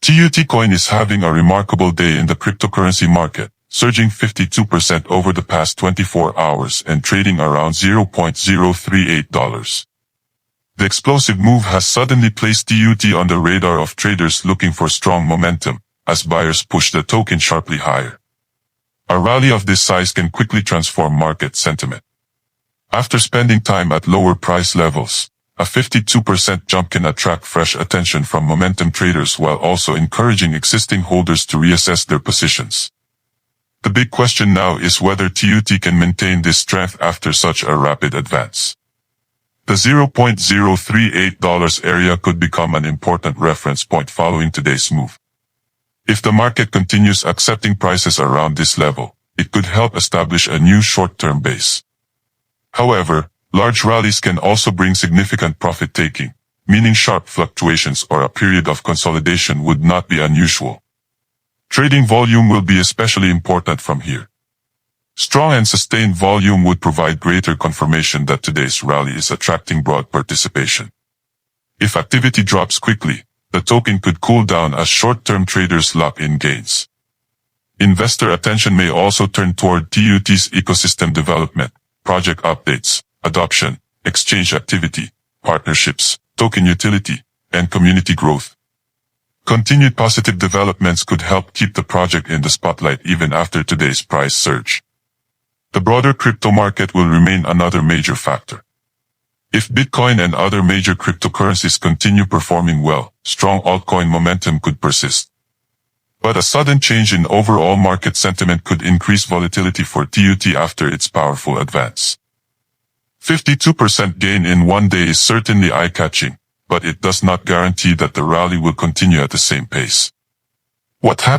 TUT coin is having a remarkable day in the cryptocurrency market, surging 52% over the past 24 hours and trading around $0.038. The explosive move has suddenly placed TUT on the radar of traders looking for strong momentum, as buyers push the token sharply higher. A rally of this size can quickly transform market sentiment. After spending time at lower price levels, a 52% jump can attract fresh attention from momentum traders while also encouraging existing holders to reassess their positions. The big question now is whether TUT can maintain this strength after such a rapid advance. The $0.038 area could become an important reference point following today's move. If the market continues accepting prices around this level, it could help establish a new short-term base. However, large rallies can also bring significant profit-taking, meaning sharp fluctuations or a period of consolidation would not be unusual. Trading volume will be especially important from here. Strong and sustained volume would provide greater confirmation that today's rally is attracting broad participation. If activity drops quickly, the token could cool down as short-term traders lock in gains. Investor attention may also turn toward TUT's ecosystem development, project updates, adoption, exchange activity, partnerships, token utility, and community growth. Continued positive developments could help keep the project in the spotlight even after today's price surge. The broader crypto market will remain another major factor. If Bitcoin and other major cryptocurrencies continue performing well, strong altcoin momentum could persist. But a sudden change in overall market sentiment could increase volatility for TUT after its powerful advance. 52% gain in one day is certainly eye-catching, but it does not guarantee that the rally will continue at the same pace. What happens